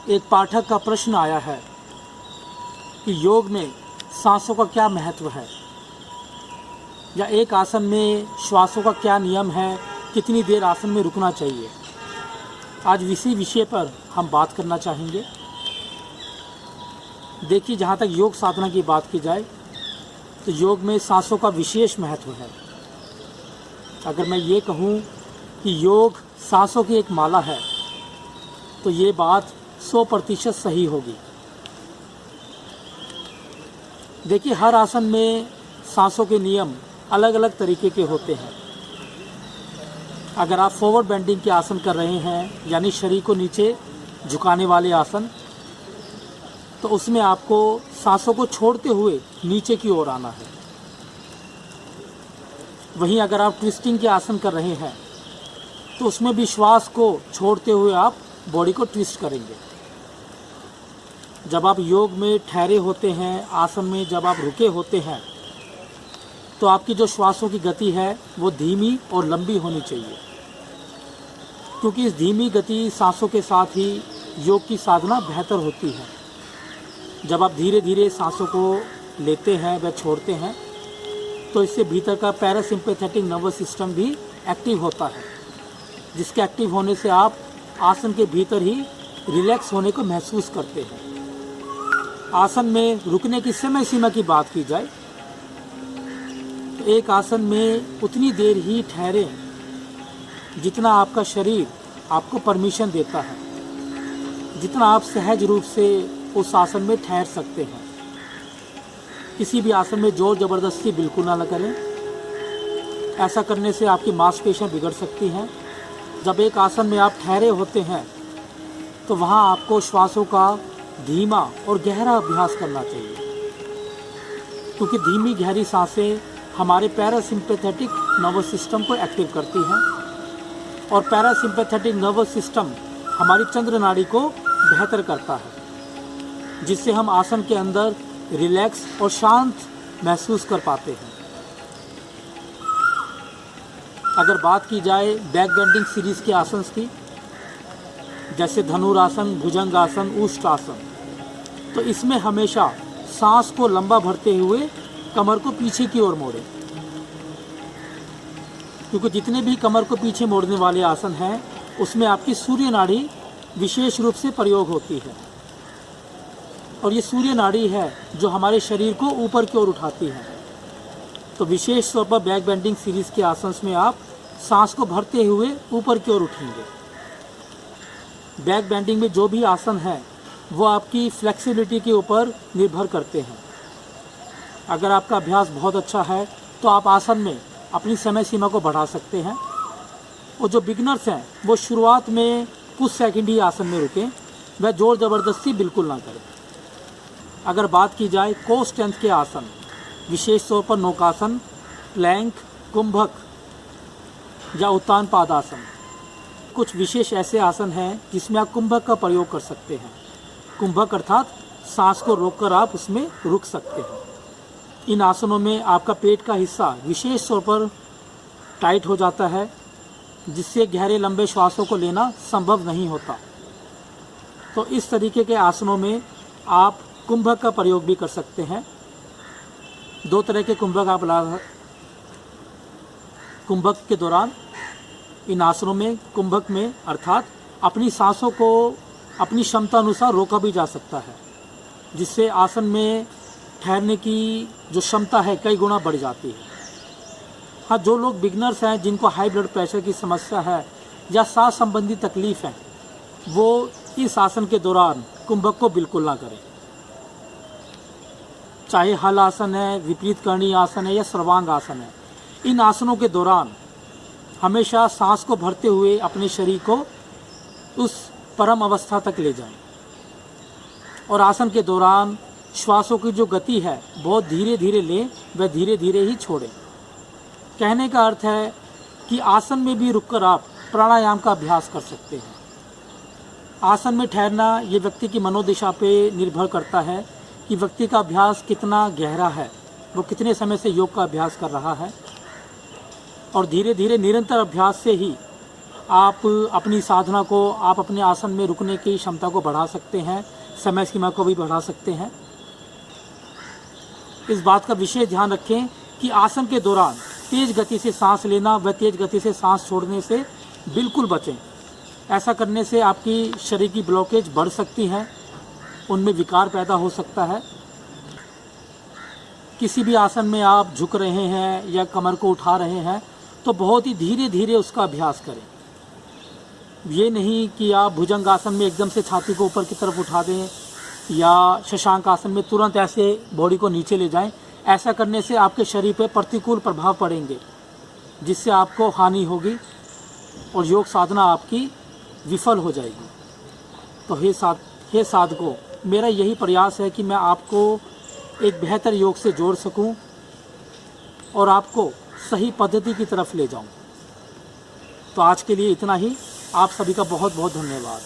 एक पाठक का प्रश्न आया है कि योग में सांसों का क्या महत्व है, या एक आसन में श्वासों का क्या नियम है, कितनी देर आसन में रुकना चाहिए। आज इसी विषय पर हम बात करना चाहेंगे। देखिए, जहाँ तक योग साधना की बात की जाए तो योग में सांसों का विशेष महत्व है। अगर मैं ये कहूँ कि योग सांसों की एक माला है तो ये बात 100% सही होगी। देखिए, हर आसन में सांसों के नियम अलग अलग तरीके के होते हैं। अगर आप फॉरवर्ड बेंडिंग के आसन कर रहे हैं, यानी शरीर को नीचे झुकाने वाले आसन, तो उसमें आपको सांसों को छोड़ते हुए नीचे की ओर आना है। वहीं अगर आप ट्विस्टिंग के आसन कर रहे हैं तो उसमें भी श्वास को छोड़ते हुए आप बॉडी को ट्विस्ट करेंगे। जब आप योग में ठहरे होते हैं, आसन में जब आप रुके होते हैं, तो आपकी जो श्वासों की गति है वो धीमी और लंबी होनी चाहिए, क्योंकि इस धीमी गति सांसों के साथ ही योग की साधना बेहतर होती है। जब आप धीरे धीरे सांसों को लेते हैं व छोड़ते हैं तो इससे भीतर का पैरासिम्पैथेटिक नर्वस सिस्टम भी एक्टिव होता है, जिसके एक्टिव होने से आप आसन के भीतर ही रिलैक्स होने को महसूस करते हैं। आसन में रुकने की समय सीमा की बात की जाए तो एक आसन में उतनी देर ही ठहरें जितना आपका शरीर आपको परमिशन देता है, जितना आप सहज रूप से उस आसन में ठहर सकते हैं। किसी भी आसन में जोर ज़बरदस्ती बिल्कुल ना करें। ऐसा करने से आपकी मांसपेशियां बिगड़ सकती हैं। जब एक आसन में आप ठहरे होते हैं तो वहाँ आपको श्वासों का धीमा और गहरा अभ्यास करना चाहिए, क्योंकि धीमी गहरी सांसें हमारे पैरासिम्पैथेटिक नर्वस सिस्टम को एक्टिव करती हैं और पैरासिम्पैथेटिक नर्वस सिस्टम हमारी चंद्र नाड़ी को बेहतर करता है, जिससे हम आसन के अंदर रिलैक्स और शांत महसूस कर पाते हैं। अगर बात की जाए बैक बेंडिंग सीरीज़ के आसन की, जैसे धनुरासन, भुजंगासन, ऊष्टासन, तो इसमें हमेशा सांस को लंबा भरते हुए कमर को पीछे की ओर मोड़ें, क्योंकि जितने भी कमर को पीछे मोड़ने वाले आसन हैं उसमें आपकी सूर्य नाड़ी विशेष रूप से प्रयोग होती है, और ये सूर्य नाड़ी है जो हमारे शरीर को ऊपर की ओर उठाती है। तो विशेष तौर पर बैक बेंडिंग सीरीज़ के आसन में आप सांस को भरते हुए ऊपर की ओर उठेंगे। बैक बेंडिंग में जो भी आसन है वो आपकी फ्लेक्सिबिलिटी के ऊपर निर्भर करते हैं। अगर आपका अभ्यास बहुत अच्छा है तो आप आसन में अपनी समय सीमा को बढ़ा सकते हैं, और जो बिगनर्स हैं वो शुरुआत में कुछ सेकंड ही आसन में रुकें, वह जोर ज़बरदस्ती बिल्कुल ना करें। अगर बात की जाए कोर स्ट्रेंथ के आसन, विशेष तौर पर नौकासन, प्लैंक, कुंभक या उत्तान पादासन, कुछ विशेष ऐसे आसन हैं जिसमें आप कुंभक का प्रयोग कर सकते हैं। कुंभक अर्थात सांस को रोककर आप उसमें रुक सकते हैं। इन आसनों में आपका पेट का हिस्सा विशेष तौर पर टाइट हो जाता है, जिससे गहरे लंबे श्वासों को लेना संभव नहीं होता। तो इस तरीके के आसनों में आप कुंभक का प्रयोग भी कर सकते हैं। दो तरह के कुंभक आप कुंभक के दौरान इन आसनों में, कुंभक में अर्थात अपनी सांसों को अपनी क्षमता अनुसार रोका भी जा सकता है, जिससे आसन में ठहरने की जो क्षमता है कई गुना बढ़ जाती है। हाँ, जो लोग बिगनर्स हैं, जिनको हाई ब्लड प्रेशर की समस्या है या सांस संबंधी तकलीफ़ है, वो इस आसन के दौरान कुंभक को बिल्कुल ना करें। चाहे हल आसन है, विपरीत करणी आसन है या सर्वांग आसन है, इन आसनों के दौरान हमेशा सांस को भरते हुए अपने शरीर को उस परम अवस्था तक ले जाएं, और आसन के दौरान श्वासों की जो गति है बहुत धीरे धीरे लें व धीरे धीरे ही छोड़ें। कहने का अर्थ है कि आसन में भी रुककर आप प्राणायाम का अभ्यास कर सकते हैं। आसन में ठहरना ये व्यक्ति की मनोदशा पे निर्भर करता है कि व्यक्ति का अभ्यास कितना गहरा है, वो कितने समय से योग का अभ्यास कर रहा है, और धीरे धीरे निरंतर अभ्यास से ही आप अपनी साधना को, आप अपने आसन में रुकने की क्षमता को बढ़ा सकते हैं, समय सीमा को भी बढ़ा सकते हैं। इस बात का विशेष ध्यान रखें कि आसन के दौरान तेज गति से सांस लेना व तेज गति से सांस छोड़ने से बिल्कुल बचें। ऐसा करने से आपकी शरीर की ब्लॉकेज बढ़ सकती है, उनमें विकार पैदा हो सकता है। किसी भी आसन में आप झुक रहे हैं या कमर को उठा रहे हैं तो बहुत ही धीरे धीरे उसका अभ्यास करें। ये नहीं कि आप भुजंग आसन में एकदम से छाती को ऊपर की तरफ उठा दें या शशांक आसन में तुरंत ऐसे बॉडी को नीचे ले जाएं। ऐसा करने से आपके शरीर पर प्रतिकूल प्रभाव पड़ेंगे, जिससे आपको हानि होगी और योग साधना आपकी विफल हो जाएगी। तो हे साधकों, मेरा यही प्रयास है कि मैं आपको एक बेहतर योग से जोड़ सकूं और आपको सही पद्धति की तरफ ले जाऊं। तो आज के लिए इतना ही। आप सभी का बहुत बहुत धन्यवाद।